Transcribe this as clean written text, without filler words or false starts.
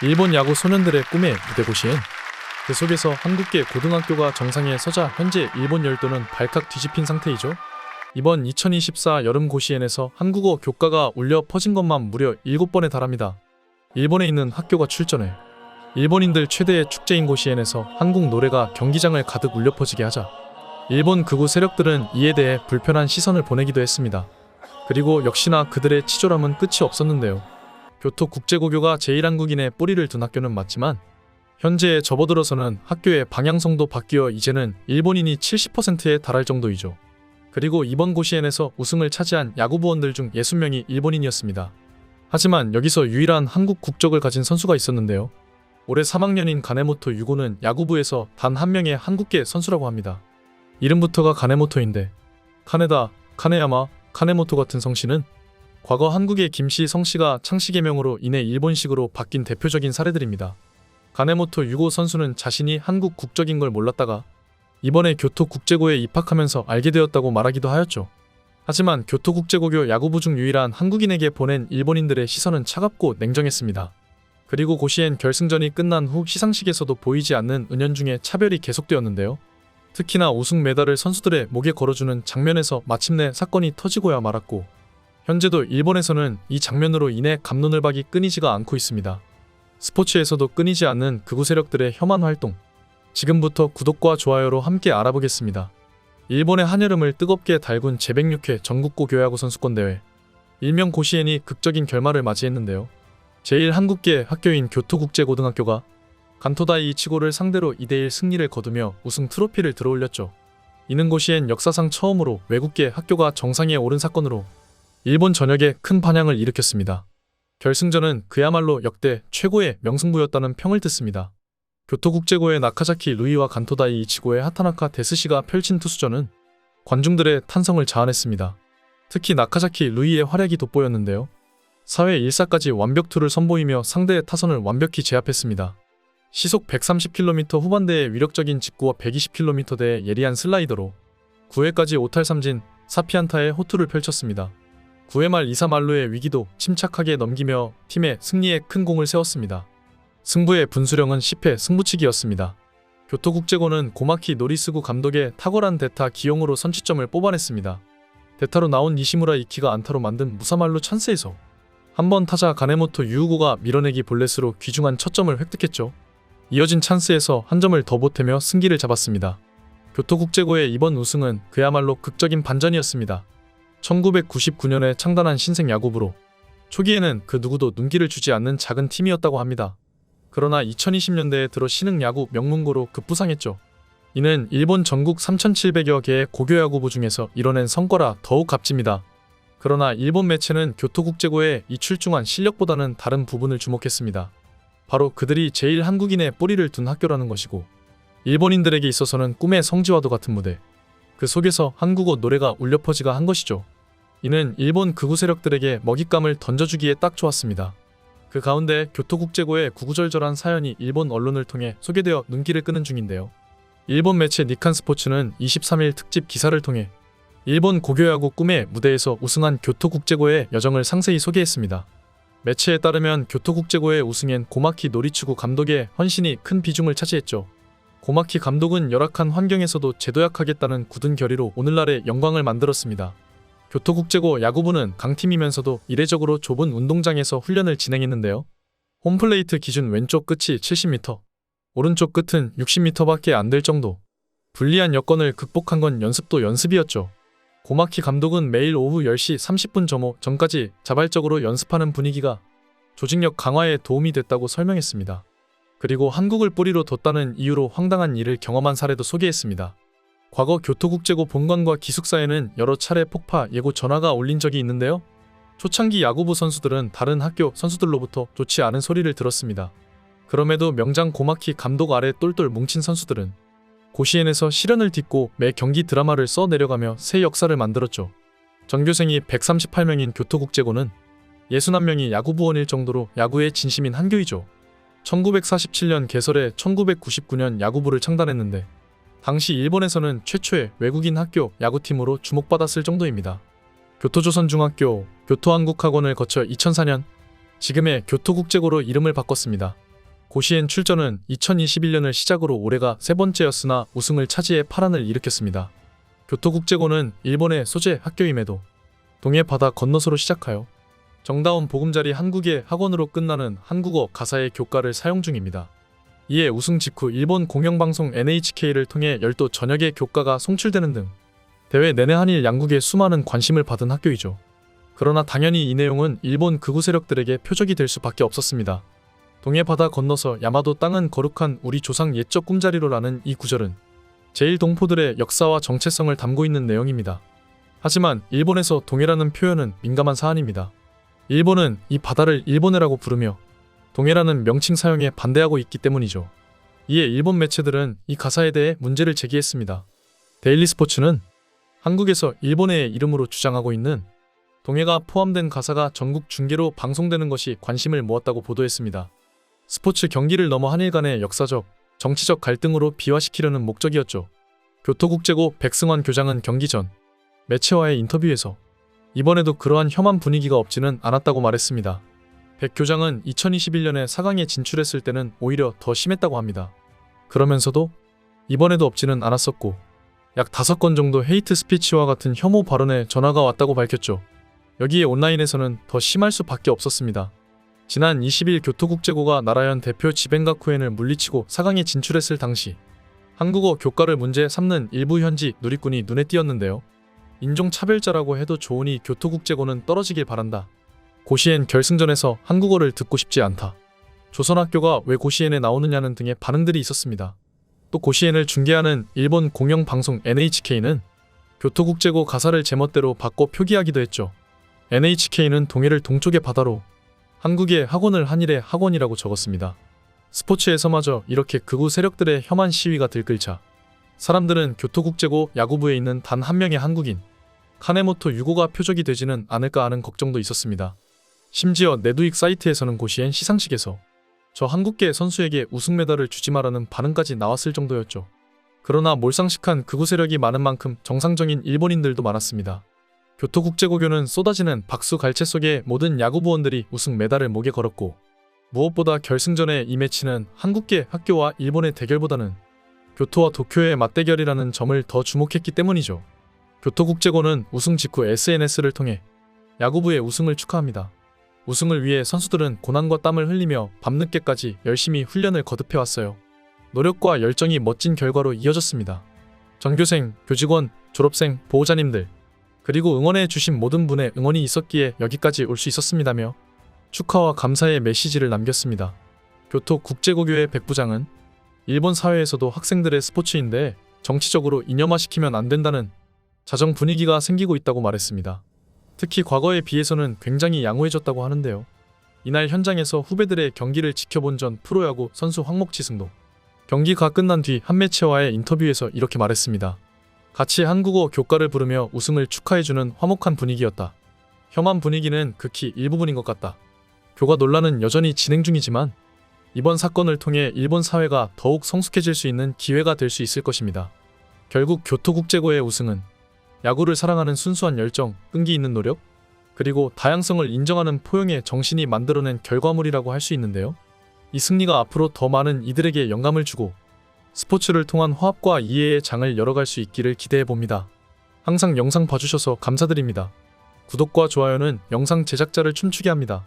일본 야구 소년들의 꿈의 무대고시엔 그 속에서 한국계 고등학교가 정상에 서자 현재 일본 열도는 발칵 뒤집힌 상태이죠. 이번 2024 여름 고시엔에서 한국어 교과가 울려 퍼진 것만 무려 7번에 달합니다. 일본에 있는 학교가 출전해 일본인들 최대의 축제인 고시엔에서 한국 노래가 경기장을 가득 울려 퍼지게 하자 일본 극우 세력들은 이에 대해 불편한 시선을 보내기도 했습니다. 그리고 역시나 그들의 치졸함은 끝이 없었는데요. 교토국제고교가 제1한국인의 뿌리를 둔 학교는 맞지만 현재에 접어들어서는 학교의 방향성도 바뀌어 이제는 일본인이 70%에 달할 정도이죠. 그리고 이번 고시엔에서 우승을 차지한 야구부원들 중 60명이 일본인이었습니다. 하지만 여기서 유일한 한국 국적을 가진 선수가 있었는데요. 올해 3학년인 가네모토 유고는 야구부에서 단 한 명의 한국계 선수라고 합니다. 이름부터가 가네모토인데 카네다, 카네야마, 카네모토 같은 성씨는 과거 한국의 김씨 성씨가 창씨개명으로 인해 일본식으로 바뀐 대표적인 사례들입니다. 가네모토 유고 선수는 자신이 한국 국적인 걸 몰랐다가 이번에 교토국제고에 입학하면서 알게 되었다고 말하기도 하였죠. 하지만 교토국제고교 야구부 중 유일한 한국인에게 보낸 일본인들의 시선은 차갑고 냉정했습니다. 그리고 고시엔 결승전이 끝난 후 시상식에서도 보이지 않는 은연중에 차별이 계속되었는데요. 특히나 우승 메달을 선수들의 목에 걸어주는 장면에서 마침내 사건이 터지고야 말았고 현재도 일본에서는 이 장면으로 인해 갑론을박이 끊이지가 않고 있습니다. 스포츠에서도 끊이지 않는 극우 세력들의 혐한 활동, 지금부터 구독과 좋아요로 함께 알아보겠습니다. 일본의 한여름을 뜨겁게 달군 제106회 전국고 교야구 선수권대회, 일명 고시엔이 극적인 결말을 맞이했는데요. 제1한국계 학교인 교토국제고등학교가 간토다이 이치고를 상대로 2대1 승리를 거두며 우승 트로피를 들어올렸죠. 이는 고시엔 역사상 처음으로 외국계 학교가 정상에 오른 사건으로 일본 전역에 큰 반향을 일으켰습니다. 결승전은 그야말로 역대 최고의 명승부였다는 평을 듣습니다. 교토국제고의 나카자키 루이와 간토다이 이치고의 하타나카 데스시가 펼친 투수전은 관중들의 탄성을 자아냈습니다. 특히 나카자키 루이의 활약이 돋보였는데요. 4회 1사까지 완벽투를 선보이며 상대의 타선을 완벽히 제압했습니다. 시속 130km 후반대의 위력적인 직구와 120km대의 예리한 슬라이더로 9회까지 5탈3진 4피안타의 호투를 펼쳤습니다. 9회 말 2사 만루의 위기도 침착하게 넘기며 팀의 승리에 큰 공을 세웠습니다. 승부의 분수령은 10회 승부치기였습니다. 교토국제고는 고마키 노리스구 감독의 탁월한 대타 기용으로 선취점을 뽑아냈습니다. 대타로 나온 니시무라 이키가 안타로 만든 무사만루 찬스에서 한번 타자 가네모토 유우고가 밀어내기 볼넷으로 귀중한 첫 점을 획득했죠. 이어진 찬스에서 한 점을 더 보태며 승기를 잡았습니다. 교토국제고의 이번 우승은 그야말로 극적인 반전이었습니다. 1999년에 창단한 신생 야구부로 초기에는 그 누구도 눈길을 주지 않는 작은 팀이었다고 합니다. 그러나 2020년대에 들어 신흥 야구 명문고로 급부상했죠. 이는 일본 전국 3,700여 개의 고교야구부 중에서 이뤄낸 성과라 더욱 값집니다. 그러나 일본 매체는 교토국제고의 이 출중한 실력보다는 다른 부분을 주목했습니다. 바로 그들이 제1한국인의 뿌리를 둔 학교라는 것이고 일본인들에게 있어서는 꿈의 성지와도 같은 무대, 그 속에서 한국어 노래가 울려 퍼지가 한 것이죠. 이는 일본 극우 세력들에게 먹잇감을 던져주기에 딱 좋았습니다. 그 가운데 교토국제고의 구구절절한 사연이 일본 언론을 통해 소개되어 눈길을 끄는 중인데요. 일본 매체 니칸 스포츠는 23일 특집 기사를 통해 일본 고교야구 꿈의 무대에서 우승한 교토국제고의 여정을 상세히 소개했습니다. 매체에 따르면 교토국제고의 우승엔 고마키 노리츠구 감독의 헌신이 큰 비중을 차지했죠. 고마키 감독은 열악한 환경에서도 재도약하겠다는 굳은 결의로 오늘날의 영광을 만들었습니다. 교토국제고 야구부는 강팀이면서도 이례적으로 좁은 운동장에서 훈련을 진행했는데요. 홈플레이트 기준 왼쪽 끝이 70m, 오른쪽 끝은 60m밖에 안 될 정도. 불리한 여건을 극복한 건 연습도 연습이었죠. 고마키 감독은 매일 오후 10시 30분 전까지 자발적으로 연습하는 분위기가 조직력 강화에 도움이 됐다고 설명했습니다. 그리고 한국을 뿌리로 뒀다는 이유로 황당한 일을 경험한 사례도 소개했습니다. 과거 교토국제고 본관과 기숙사에는 여러 차례 폭파 예고 전화가 울린 적이 있는데요. 초창기 야구부 선수들은 다른 학교 선수들로부터 좋지 않은 소리를 들었습니다. 그럼에도 명장 고마키 감독 아래 똘똘 뭉친 선수들은 고시엔에서 시련을 딛고 매 경기 드라마를 써내려가며 새 역사를 만들었죠. 전교생이 138명인 교토국제고는 61명이 야구부원일 정도로 야구에 진심인 한교이죠. 1947년 개설해 1999년 야구부를 창단했는데 당시 일본에서는 최초의 외국인 학교 야구팀으로 주목받았을 정도입니다. 교토조선중학교, 교토한국학원을 거쳐 2004년 지금의 교토국제고로 이름을 바꿨습니다. 고시엔 출전은 2021년을 시작으로 올해가 세 번째였으나 우승을 차지해 파란을 일으켰습니다. 교토국제고는 일본의 소재 학교임에도 동해 바다 건너서로 시작하여 정다운 보금자리 한국의 학원으로 끝나는 한국어 가사의 교과를 사용 중입니다. 이에 우승 직후 일본 공영방송 NHK를 통해 열도 전역의 교과가 송출되는 등 대회 내내 한일 양국의 수많은 관심을 받은 학교이죠. 그러나 당연히 이 내용은 일본 극우 세력들에게 표적이 될 수밖에 없었습니다. 동해 바다 건너서 야마도 땅은 거룩한 우리 조상 옛적 꿈자리로라는 이 구절은 제1동포들의 역사와 정체성을 담고 있는 내용입니다. 하지만 일본에서 동해라는 표현은 민감한 사안입니다. 일본은 이 바다를 일본해라고 부르며 동해라는 명칭 사용에 반대하고 있기 때문이죠. 이에 일본 매체들은 이 가사에 대해 문제를 제기했습니다. 데일리 스포츠는 한국에서 일본해의 이름으로 주장하고 있는 동해가 포함된 가사가 전국 중계로 방송되는 것이 관심을 모았다고 보도했습니다. 스포츠 경기를 넘어 한일 간의 역사적, 정치적 갈등으로 비화시키려는 목적이었죠. 교토국제고 백승환 교장은 경기 전 매체와의 인터뷰에서 이번에도 그러한 혐한 분위기가 없지는 않았다고 말했습니다. 백 교장은 2021년에 4강에 진출했을 때는 오히려 더 심했다고 합니다. 그러면서도 이번에도 없지는 않았었고 약 5건 정도 헤이트 스피치와 같은 혐오 발언에 전화가 왔다고 밝혔죠. 여기에 온라인에서는 더 심할 수밖에 없었습니다. 지난 20일 교토국제고가 나라현 대표 지벤가쿠엔을 물리치고 4강에 진출했을 당시 한국어 교과를 문제 삼는 일부 현지 누리꾼이 눈에 띄었는데요. 인종차별자라고 해도 좋으니 교토국제고는 떨어지길 바란다. 고시엔 결승전에서 한국어를 듣고 싶지 않다. 조선학교가 왜 고시엔에 나오느냐는 등의 반응들이 있었습니다. 또 고시엔을 중계하는 일본 공영방송 NHK는 교토국제고 가사를 제멋대로 바꿔 표기하기도 했죠. NHK는 동해를 동쪽의 바다로 한국의 학원을 한일의 학원이라고 적었습니다. 스포츠에서마저 이렇게 극우 세력들의 혐한 시위가 들끓자 사람들은 교토국제고 야구부에 있는 단 한 명의 한국인 카네모토 유고가 표적이 되지는 않을까 하는 걱정도 있었습니다. 심지어 네두익 사이트에서는 고시엔 시상식에서 저 한국계 선수에게 우승 메달을 주지 마라는 반응까지 나왔을 정도였죠. 그러나 몰상식한 극우 세력이 많은 만큼 정상적인 일본인들도 많았습니다. 교토국제고교는 쏟아지는 박수 갈채 속에 모든 야구부원들이 우승 메달을 목에 걸었고 무엇보다 결승전의 이 매치는 한국계 학교와 일본의 대결보다는 교토와 도쿄의 맞대결이라는 점을 더 주목했기 때문이죠. 교토국제고는 우승 직후 SNS를 통해 야구부의 우승을 축하합니다. 우승을 위해 선수들은 고난과 땀을 흘리며 밤늦게까지 열심히 훈련을 거듭해왔어요. 노력과 열정이 멋진 결과로 이어졌습니다. 전교생, 교직원, 졸업생, 보호자님들 그리고 응원해 주신 모든 분의 응원이 있었기에 여기까지 올 수 있었습니다며 축하와 감사의 메시지를 남겼습니다. 교토국제고교의 백 부장은 일본 사회에서도 학생들의 스포츠인데 정치적으로 이념화시키면 안 된다는 자정 분위기가 생기고 있다고 말했습니다. 특히 과거에 비해서는 굉장히 양호해졌다고 하는데요. 이날 현장에서 후배들의 경기를 지켜본 전 프로야구 선수 황목지승도 경기가 끝난 뒤 한 매체와의 인터뷰에서 이렇게 말했습니다. 같이 한국어 교과를 부르며 우승을 축하해주는 화목한 분위기였다. 혐한 분위기는 극히 일부분인 것 같다. 교과 논란은 여전히 진행 중이지만 이번 사건을 통해 일본 사회가 더욱 성숙해질 수 있는 기회가 될 수 있을 것입니다. 결국 교토국제고의 우승은 야구를 사랑하는 순수한 열정, 끈기 있는 노력, 그리고 다양성을 인정하는 포용의 정신이 만들어낸 결과물이라고 할 수 있는데요. 이 승리가 앞으로 더 많은 이들에게 영감을 주고 스포츠를 통한 화합과 이해의 장을 열어갈 수 있기를 기대해봅니다. 항상 영상 봐주셔서 감사드립니다. 구독과 좋아요는 영상 제작자를 춤추게 합니다.